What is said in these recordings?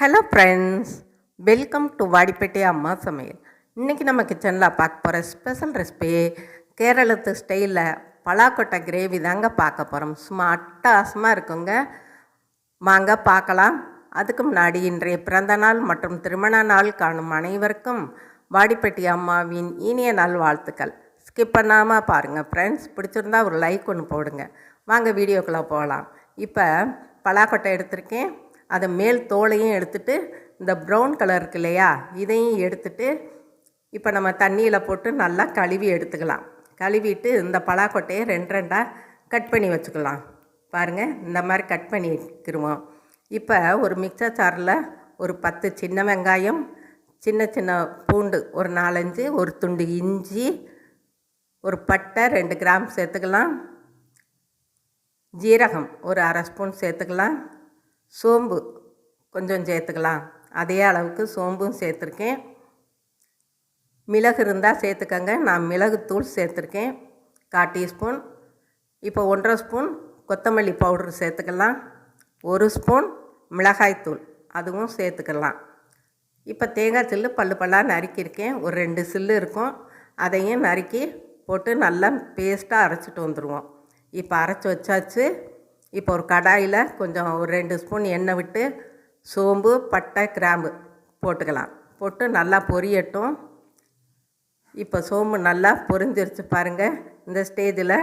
Hello friends, welcome to Vadipettai அம்மா சமையல். இன்றைக்கி நம்ம கிச்சனில் பார்க்க போகிற ஸ்பெஷல் ரெசிபி கேரளத்து ஸ்டைலில் பலாக்கொட்டை கிரேவி தாங்க பார்க்க போகிறோம். சும்மா அட்டகாசமாக இருக்குங்க. வாங்க பார்க்கலாம். அதுக்கு முன்னாடி இன்றைய பிறந்த நாள் மற்றும் திருமண நாள் காணும் அனைவருக்கும் வாடிப்பேட்டை அம்மாவின் இனிய நாள் வாழ்த்துக்கள். ஸ்கிப் பண்ணாமல் பாருங்கள் ஃப்ரெண்ட்ஸ். பிடிச்சிருந்தா ஒரு லைக் ஒன்று போடுங்க. வாங்க வீடியோக்குள்ளே போகலாம். இப்போ பலாக்கொட்டை எடுத்திருக்கேன். அதை மேல் தோலையும் எடுத்துட்டு இந்த ப்ரௌன் கலர் இருக்கு இல்லையா, இதையும் எடுத்துட்டு இப்போ நம்ம தண்ணியில் போட்டு நல்லா கழுவி எடுத்துக்கலாம். கழுவிட்டு இந்த பலாக்கொட்டையை ரெண்டாக கட் பண்ணி வச்சுக்கலாம். பாருங்கள், இந்த மாதிரி கட் பண்ணிக்கிடுவோம். இப்போ ஒரு மிக்சர் ஜாரில் ஒரு 10 சின்ன வெங்காயம், சின்ன சின்ன பூண்டு ஒரு 4-5, ஒரு துண்டு இஞ்சி, ஒரு பட்டை 2 கிராம் சேர்த்துக்கலாம், ஜீரகம் ஒரு அரை ஸ்பூன் சேர்த்துக்கலாம், சோம்பு கொஞ்சம் சேர்த்துக்கலாம். அதே அளவுக்கு சோம்பும் சேர்த்துருக்கேன். மிளகு இருந்தால் சேர்த்துக்கங்க. நான் மிளகுத்தூள் சேர்த்துருக்கேன் 1/4 டீஸ்பூன். இப்போ 1/2 ஸ்பூன் கொத்தமல்லி பவுட்ரு சேர்த்துக்கலாம். 1 ஸ்பூன் மிளகாய்த்தூள் அதுவும் சேர்த்துக்கலாம். இப்போ தேங்காய் சில்லு பல்லாக நறுக்கியிருக்கேன். ஒரு 2 சில்லு இருக்கும். அதையும் நறுக்கி போட்டு நல்லா பேஸ்ட்டாக அரைச்சிட்டு வந்துடுவோம். இப்போ அரைச்சி வச்சாச்சு. இப்போ ஒரு கடாயில் கொஞ்சம் ஒரு 2 ஸ்பூன் எண்ணெய் விட்டு சோம்பு, பட்டை, கிராம்பு போட்டுக்கலாம். போட்டு நல்லா பொரியட்டும். இப்போ சோம்பு நல்லா பொரிஞ்சிருச்சு பாருங்கள். இந்த ஸ்டேஜில்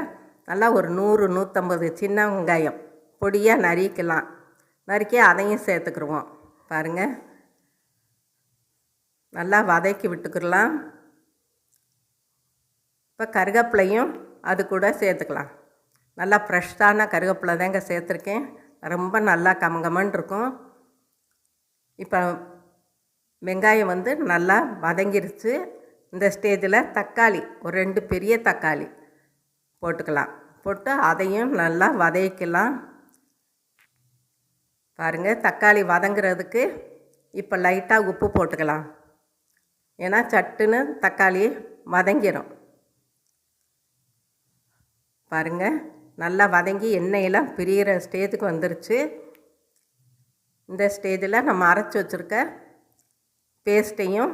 நல்லா ஒரு 100-150 சின்ன வெங்காயம் பொடியாக நறுக்கலாம். நறுக்கி அதையும் சேர்த்துக்கிடுவோம். பாருங்கள், நல்லா வதக்கி விட்டுக்கிடலாம். இப்போ கருவேப்பிலையும் அது கூட சேர்த்துக்கலாம். நல்லா ஃப்ரெஷ்ஷான கருவேப்பிலை தாங்க சேர்த்துருக்கேன். ரொம்ப நல்லா கமகமன்னு இருக்கும். இப்போ வெங்காயம் நல்லா வதங்கிருச்சு. இந்த ஸ்டேஜில் தக்காளி ஒரு 2 பெரிய தக்காளி போட்டுக்கலாம். போட்டு அதையும் நல்லா வதக்கலாம். பாருங்கள், தக்காளி வதங்கிறதுக்கு இப்போ லைட்டாக உப்பு போட்டுக்கலாம். ஏன்னா சட்டுன்னு தக்காளி வதங்கிடும். பாருங்கள், நல்லா வதங்கி எண்ணெயெல்லாம் பிரிகிற ஸ்டேஜுக்கு வந்துருச்சு. இந்த ஸ்டேஜில் நம்ம அரைச்சி வச்சுருக்க பேஸ்ட்டையும்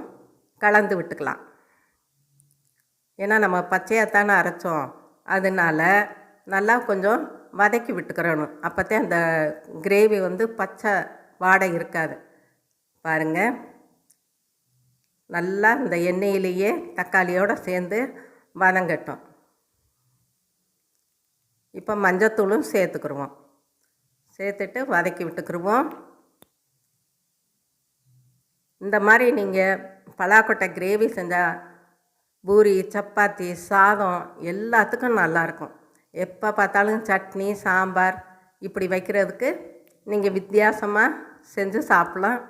கலந்து விட்டுக்கலாம். ஏன்னா நம்ம பச்சையாகத்தானே அரைச்சோம், அதனால் நல்லா கொஞ்சம் வதக்கி விட்டுக்கிறணும். அப்போத்தான் அந்த கிரேவி பச்சை வாடை இருக்காது. பாருங்கள், நல்லா இந்த எண்ணெயிலேயே தக்காளியோடு சேர்ந்து வதங்கட்டும். இப்போ மஞ்சத்தூளும் சேர்த்துக்கிடுவோம். சேர்த்துட்டு வதக்கி விட்டுக்கிடுவோம். இந்த மாதிரி நீங்கள் பலாக்கொட்டை கிரேவி செஞ்சால் பூரி, சப்பாத்தி, சாதம் எல்லாத்துக்கும் நல்லாயிருக்கும். எப்போ பார்த்தாலும் சட்னி, சாம்பார் இப்படி வைக்கிறதுக்கு நீங்கள் வித்தியாசமாக செஞ்சு சாப்பிட்லாம்.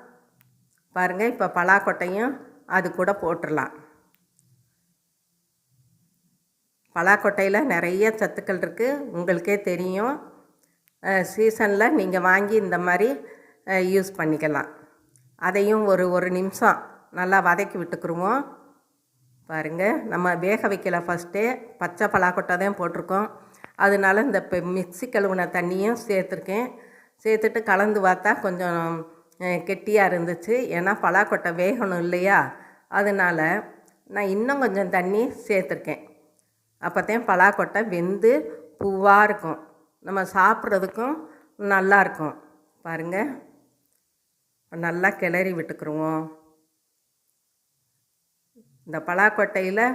பாருங்கள், இப்போ பலாக்கொட்டையும் அது கூட போட்டுடலாம். பலாக்கொட்டையில் நிறைய சத்துக்கள் இருக்குது, உங்களுக்கே தெரியும். சீசனில் நீங்கள் வாங்கி இந்த மாதிரி யூஸ் பண்ணிக்கலாம். அதையும் ஒரு நிமிஷம் நல்லா வதக்கி விட்டுக்குருவோம். பாருங்கள், நம்ம வேக வைக்கல, ஃபஸ்ட்டே பச்சை பலாக்கொட்டை தான் போட்டிருக்கோம். அதனால இந்த இப்போ மிக்ஸி கழுவுன தண்ணியும் சேர்த்துருக்கேன். சேர்த்துட்டு கலந்து பார்த்தா கொஞ்சம் கெட்டியாக இருந்துச்சு. ஏன்னா பலாக்கொட்டை வேகணும் இல்லையா, அதனால் நான் இன்னும் கொஞ்சம் தண்ணி சேர்த்துருக்கேன். அப்போத்தான் பலாக்கொட்டை வெந்து பூவாக இருக்கும், நம்ம சாப்பிட்றதுக்கும் நல்லாயிருக்கும். பாருங்கள், நல்லா கிளறி விட்டுக்குருவோம். இந்த பலாக்கொட்டையில்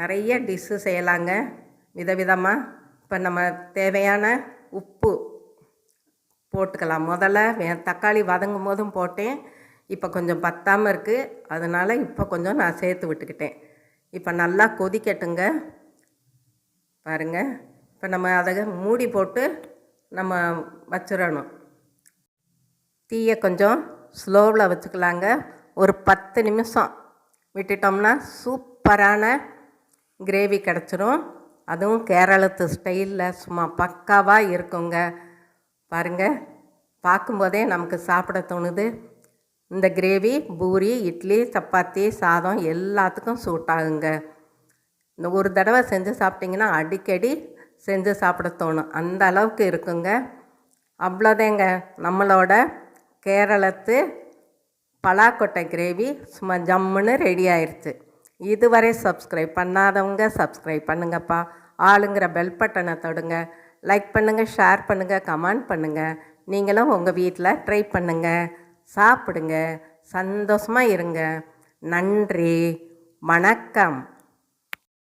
நிறைய டிஷ்ஷு செய்யலாங்க, விதவிதமாக. இப்போ நம்ம தேவையான உப்பு போட்டுக்கலாம். முதல்ல தக்காளி வதங்கும் போதும் போட்டேன். இப்போ கொஞ்சம் பத்தாமல் இருக்குது, அதனால் இப்போ கொஞ்சம் நான் சேர்த்து விட்டுக்கிட்டேன். இப்போ நல்லா கொதிக்கட்டுங்க. பாருங்கள், இப்போ நம்ம அதை மூடி போட்டு நம்ம வச்சிடணும். தீயை கொஞ்சம் ஸ்லோவில் வச்சுக்கலாங்க. ஒரு 10 நிமிஷம் விட்டுட்டோம்னா சூப்பரான கிரேவி கிடச்சிரும். அதுவும் கேரளத்து ஸ்டைலில் சும்மா பக்காவாக இருக்குங்க. பாருங்கள், பார்க்கும்போதே நமக்கு சாப்பிட தோணுது. இந்த கிரேவி பூரி, இட்லி, சப்பாத்தி, சாதம் எல்லாத்துக்கும் சூட் ஆகுங்க. இந்த ஒரு தடவை செஞ்சு சாப்பிட்டிங்கன்னா அடிக்கடி செஞ்சு சாப்பிட தோணும், அந்த அளவுக்கு இருக்குங்க. அவ்வளோதேங்க, நம்மளோட கேரளத்து பலாக்கொட்டை கிரேவி சும்மா ஜம்முன்னு ரெடி ஆயிடுச்சு. இதுவரை சப்ஸ்கிரைப் பண்ணாதவங்க சப்ஸ்கிரைப் பண்ணுங்கப்பா. ஆளுங்கிற பெல் பட்டனை தொடுங்க. லைக் பண்ணுங்கள், ஷேர் பண்ணுங்கள், கமெண்ட் பண்ணுங்கள். நீங்களும் உங்கள் வீட்டில் ட்ரை பண்ணுங்கள், சாப்பிடுங்க, சந்தோஷமாக இருங்க. நன்றி, வணக்கம்.